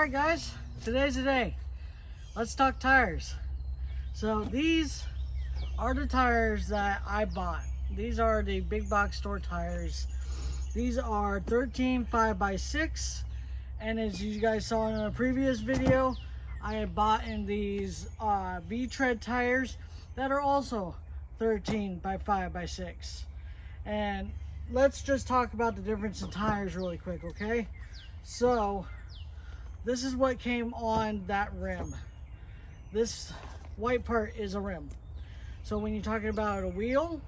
Alright guys, today's the day. Let's talk tires. So these are the tires that I bought. These are the big box store tires. These are 13 5x6, and as you guys saw in a previous video, I had bought in these V-tread tires that are also 13 by 5x6. And let's just talk about the difference in tires really quick, okay? So this is what came on that rim. This white part is a rim. So when you're talking about a wheel,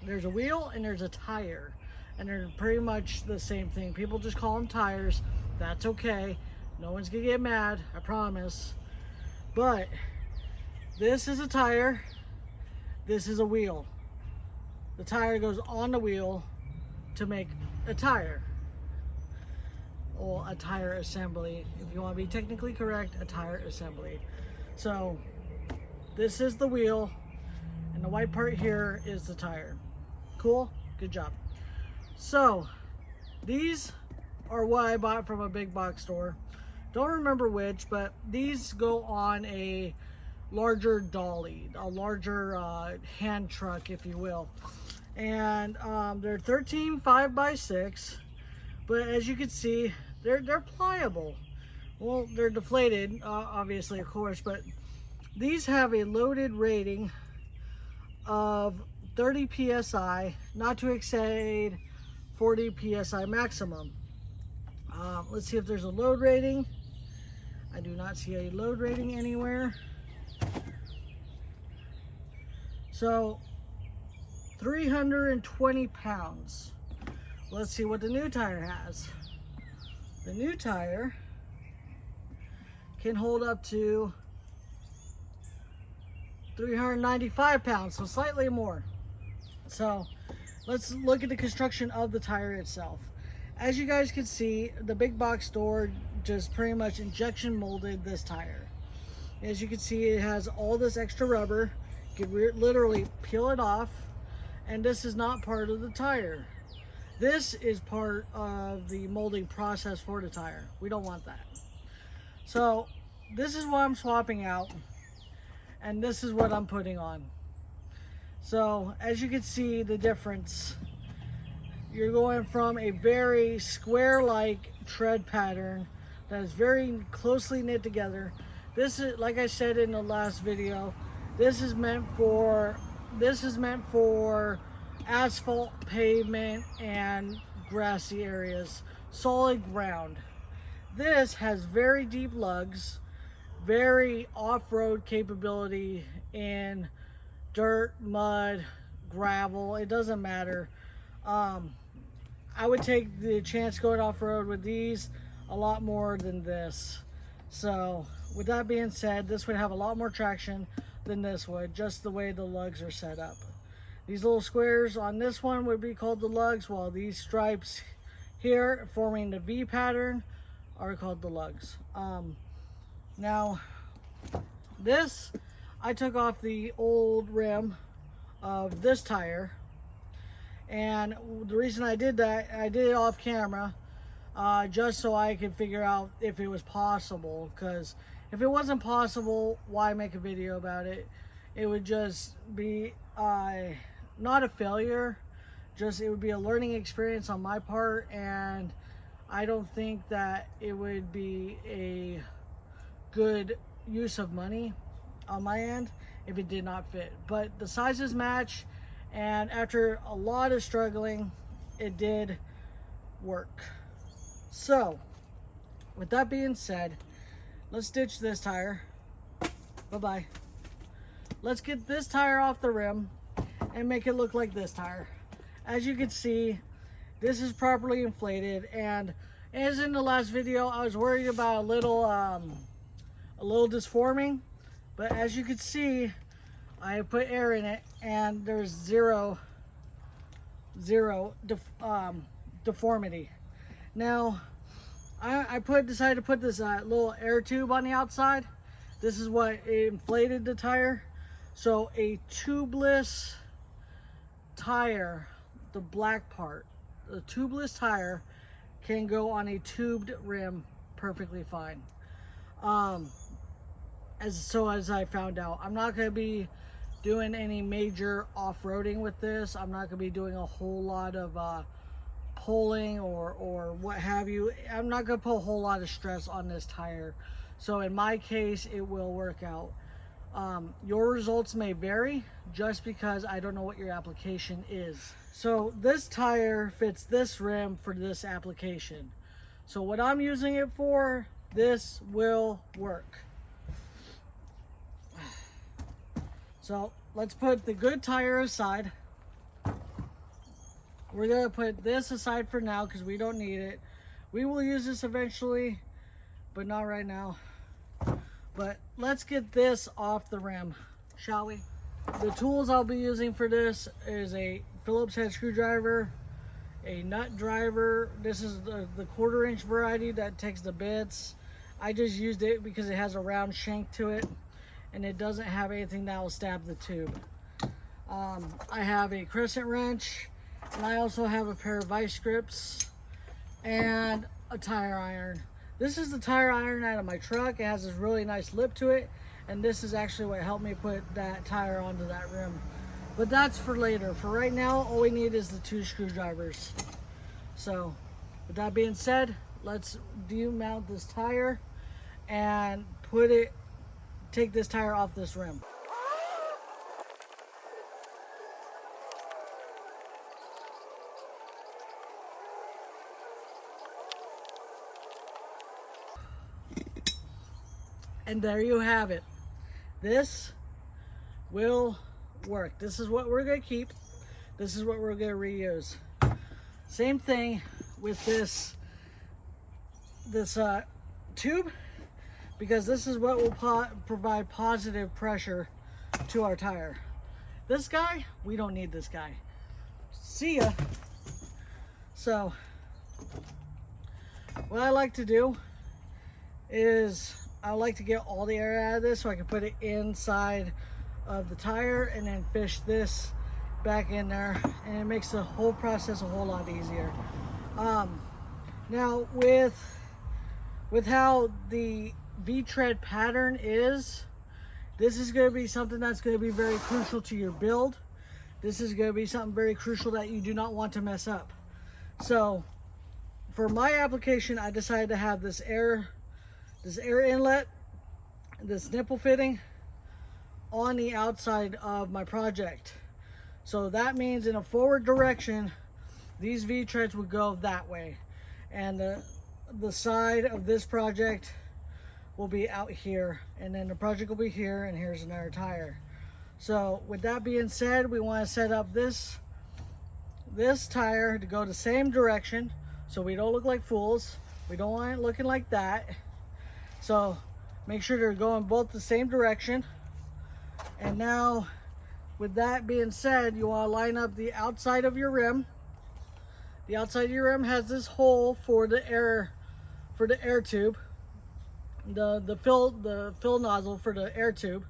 there's a wheel and there's a tire, and they're pretty much the same thing. People just call them tires. That's okay. No one's gonna get mad, I promise. But this is a tire, this is a wheel. The tire goes on the wheel to make a tire. Or a tire assembly. If you want to be technically correct, a tire assembly. So this is the wheel, and the white part here is the tire. Cool? Good job. So these are what I bought from a big box store. Don't remember which, but these go on a larger dolly, a larger hand truck, if you will. And they're 13 5x6, but as you can see, they're pliable. Well, they're deflated, obviously, of course, but these have a loaded rating of 30 psi, not to exceed 40 psi maximum. Let's see if there's a load rating. I do not see a load rating anywhere. So 320 pounds. Let's see what the new tire has. The new tire can hold up to 395 pounds, so slightly more. So let's look at the construction of the tire itself. As you guys can see, the big box store just pretty much injection molded this tire. As you can see, it has all this extra rubber. You can literally peel it off, and this is not part of the tire. This is part of the molding process for the tire. We don't want that. So this is what I'm swapping out, and this is what I'm putting on. So as you can see the difference, you're going from a very square-like tread pattern that is very closely knit together. This is, like I said in the last video, this is meant for asphalt, pavement, and grassy areas, solid ground. This has very deep lugs, very off-road capability in dirt, mud, gravel, it doesn't matter. I would take the chance going off-road with these a lot more than this. So with that being said, this would have a lot more traction than this would, just the way the lugs are set up. These little squares on this one would be called the lugs, while these stripes here forming the V pattern are called the lugs. Now this, I took off the old rim of this tire, and the reason I did that, I did it off camera, just so I could figure out if it was possible, because if it wasn't possible, why make a video about it? It would just be not a failure, just it would be a learning experience on my part, and I don't think that it would be a good use of money on my end if it did not fit. But the sizes match, and after a lot of struggling, it did work. So with that being said, let's ditch this tire. Bye-bye. Let's get this tire off the rim and make it look like this tire. As you can see, this is properly inflated, and as in the last video, I was worried about a little disforming, but as you can see, I put air in it, and there's zero deformity. Now, I decided to put this little air tube on the outside. This is what inflated the tire. So a tubeless tire, the black part, the tubeless tire can go on a tubed rim perfectly fine. As I found out, I'm not going to be doing any major off-roading with this. I'm not going to be doing a whole lot of pulling or what have you. I'm not going to put a whole lot of stress on this tire. So in my case, it will work out. Your results may vary just because I don't know what your application is. So this tire fits this rim for this application. So what I'm using it for, this will work. So let's put the good tire aside. We're gonna put this aside for now because we don't need it. We will use this eventually, but not right now. But let's get this off the rim, shall we? The tools I'll be using for this is a Phillips head screwdriver, a nut driver. This is the 1/4 inch variety that takes the bits. I just used it because it has a round shank to it and it doesn't have anything that will stab the tube. I have a crescent wrench, and I also have a pair of vice grips and a tire iron. This is the tire iron out of my truck. It has this really nice lip to it, and this is actually what helped me put that tire onto that rim. But that's for later. For right now, all we need is the 2 screwdrivers. So with that being said, let's demount this tire and take this tire off this rim. And there you have it. This will work. This is what we're going to keep. This is what we're going to reuse. Same thing with this tube, because this is what will provide positive pressure to our tire. This guy, we don't need this guy. See ya. So what I like to do is I like to get all the air out of this so I can put it inside of the tire and then fish this back in there, and it makes the whole process a whole lot easier. Now with how the V-tread pattern is, this is going to be something that's going to be very crucial to your build. This is going to be something very crucial that you do not want to mess up. So for my application, I decided to have this air inlet, this nipple fitting on the outside of my project. So that means in a forward direction, these V-treads would go that way. And the side of this project will be out here, and then the project will be here, and here's another tire. So with that being said, we want to set up this tire to go the same direction so we don't look like fools. We don't want it looking like that. So make sure they're going both the same direction. And now with that being said, you want to line up the outside of your rim. The outside of your rim has this hole for the air tube, the fill nozzle for the air tube,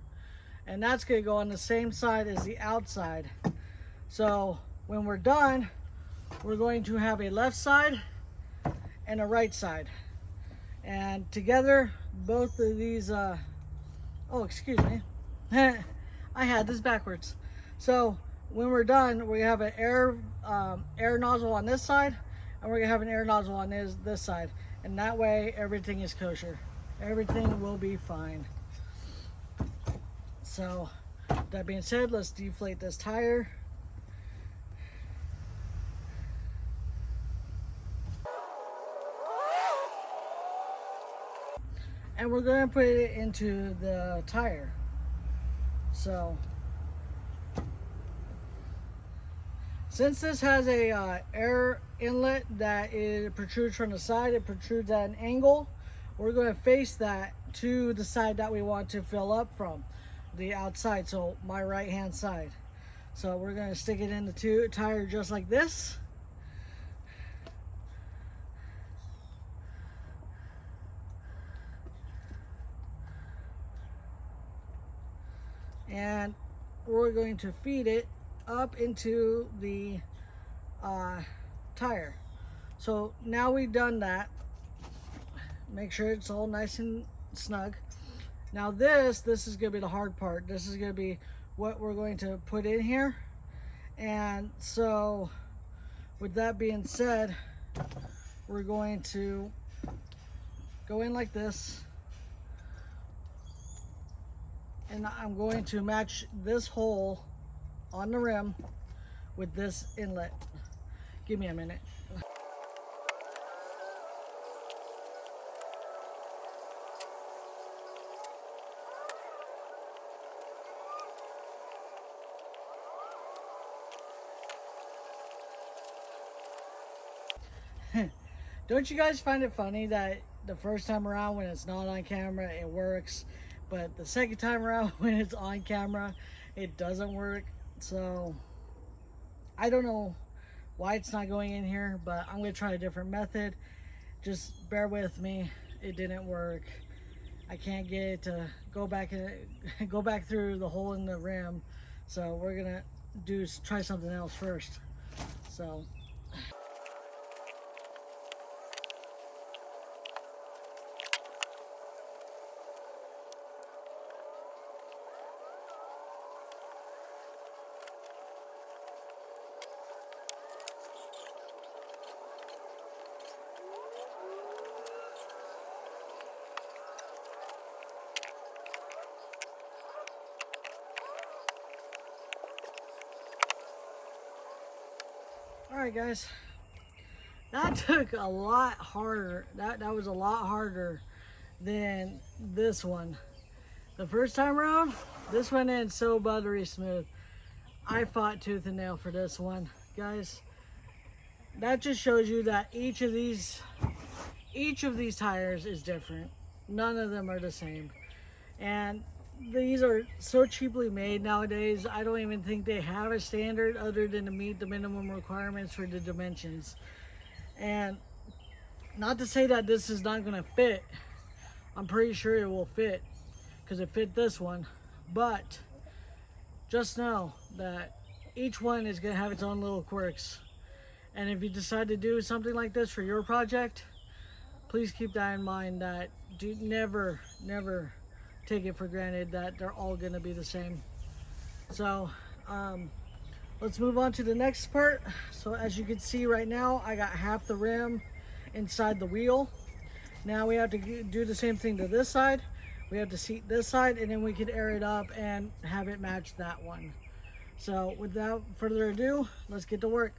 and that's going to go on the same side as the outside. So when we're done, we're going to have a left side and a right side, and together both of these oh, excuse me, I had this backwards. So when we're done, we have an air nozzle on this side, and we're gonna have an air nozzle on this side, and that way everything is kosher. Everything will be fine. So that being said, let's deflate this tire. And we're going to put it into the tire. So since this has a air inlet that protrudes from the side, it protrudes at an angle, we're going to face that to the side that we want to fill up from, the outside, so my right hand side. So we're going to stick it in the tire just like this. And we're going to feed it up into the tire. So now we've done that, make sure it's all nice and snug. Now this is gonna be the hard part. This is gonna be what we're going to put in here. And so with that being said, we're going to go in like this, and I'm going to match this hole on the rim with this inlet. Give me a minute. Don't you guys find it funny that the first time around when it's not on camera it works, but the second time around when it's on camera it doesn't work? So I don't know why it's not going in here, but I'm gonna try a different method. Just bear with me. It didn't work. I can't get it to go back through the hole in the rim, so we're gonna try something else first. So alright guys, that took a lot harder. That was a lot harder than this one. The first time around, this went in so buttery smooth. I fought tooth and nail for this one, guys. That just shows you that each of these tires is different. None of them are the same. And these are so cheaply made nowadays, I don't even think they have a standard other than to meet the minimum requirements for the dimensions. And not to say that this is not going to fit. I'm pretty sure it will fit because it fit this one. But just know that each one is going to have its own little quirks. And if you decide to do something like this for your project, please keep that in mind, that do never take it for granted that they're all going to be the same. So let's move on to the next part. So as you can see right now, I got half the rim inside the wheel. Now we have to do the same thing to this side. We have to seat this side, and then we can air it up and have it match that one. So without further ado, let's get to work.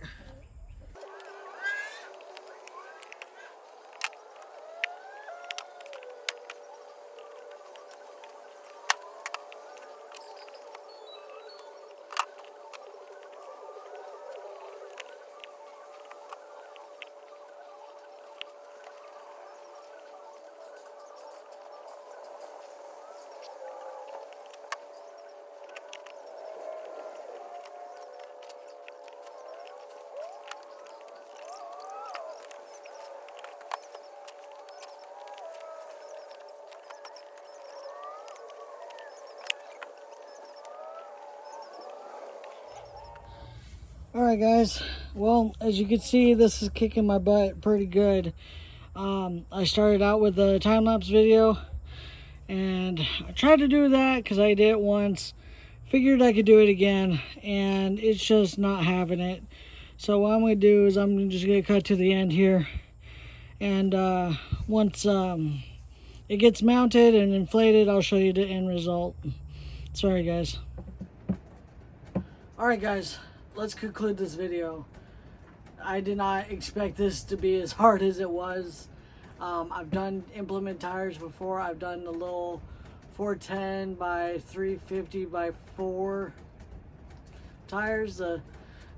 Alright guys, well, as you can see, this is kicking my butt pretty good. I started out with a time-lapse video, and I tried to do that because I did it once, figured I could do it again, and it's just not having it. So what I'm going to do is I'm just going to cut to the end here, and once it gets mounted and inflated, I'll show you the end result. Sorry guys. Alright guys, let's conclude this video. I did not expect this to be as hard as it was. I've done implement tires before. I've done the little 410 by 350 by 4 tires, the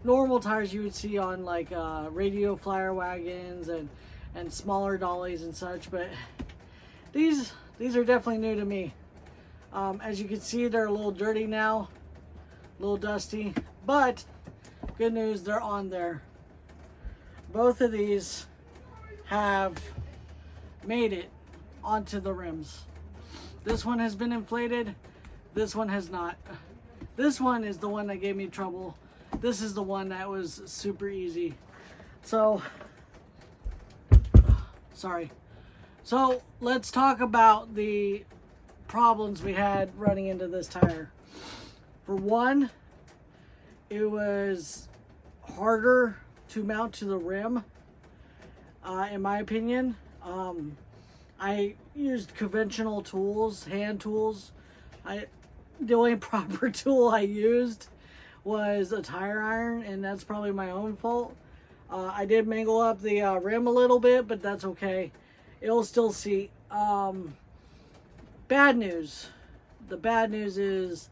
normal tires you would see on like radio flyer wagons and smaller dollies and such, but these are definitely new to me. As you can see, they're a little dirty now, a little dusty, but good news, they're on there. Both of these have made it onto the rims. This one has been inflated, this one has not. This one is the one that gave me trouble. This is the one that was super easy. So, sorry. So let's talk about the problems we had running into this tire. For one, it was harder to mount to the rim, in my opinion. I used conventional tools, hand tools. The only proper tool I used was a tire iron, and that's probably my own fault. I did mangle up the rim a little bit, but that's okay. It'll still seat. Bad news. The bad news is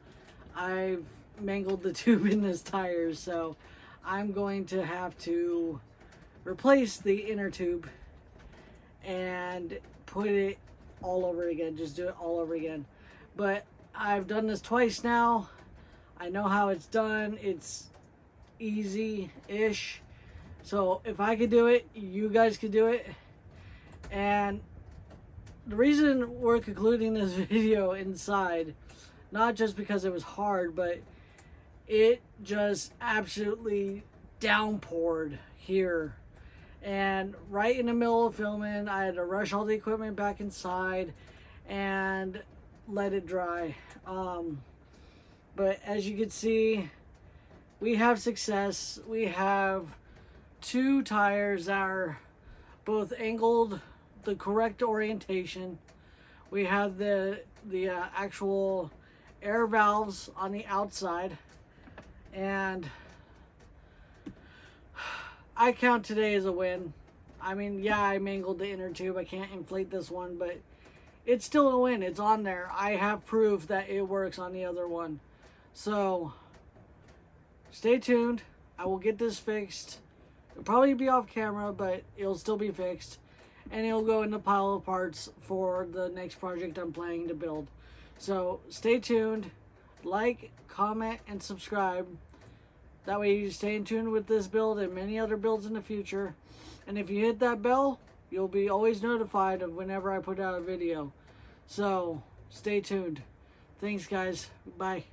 I've mangled the tube in this tire, so I'm going to have to replace the inner tube and put it all over again. Just do it all over again. But I've done this twice now. I know how it's done. It's easy-ish. So if I could do it, you guys could do it. And the reason we're concluding this video inside, not just because it was hard, but it just absolutely downpoured here. And right in the middle of filming, I had to rush all the equipment back inside and let it dry. But as you can see, we have success. We have 2 tires that are both angled the correct orientation. We have the actual air valves on the outside, and I count today as a win. I mean, yeah, I mangled the inner tube. I can't inflate this one, but it's still a win. It's on there. I have proof that it works on the other one. So stay tuned. I will get this fixed. It'll probably be off camera, but it'll still be fixed. And it'll go in the pile of parts for the next project I'm planning to build. So stay tuned. Like, comment, and subscribe. That way you stay in tune with this build and many other builds in the future. And if you hit that bell, you'll be always notified of whenever I put out a video. So stay tuned. Thanks, guys. Bye.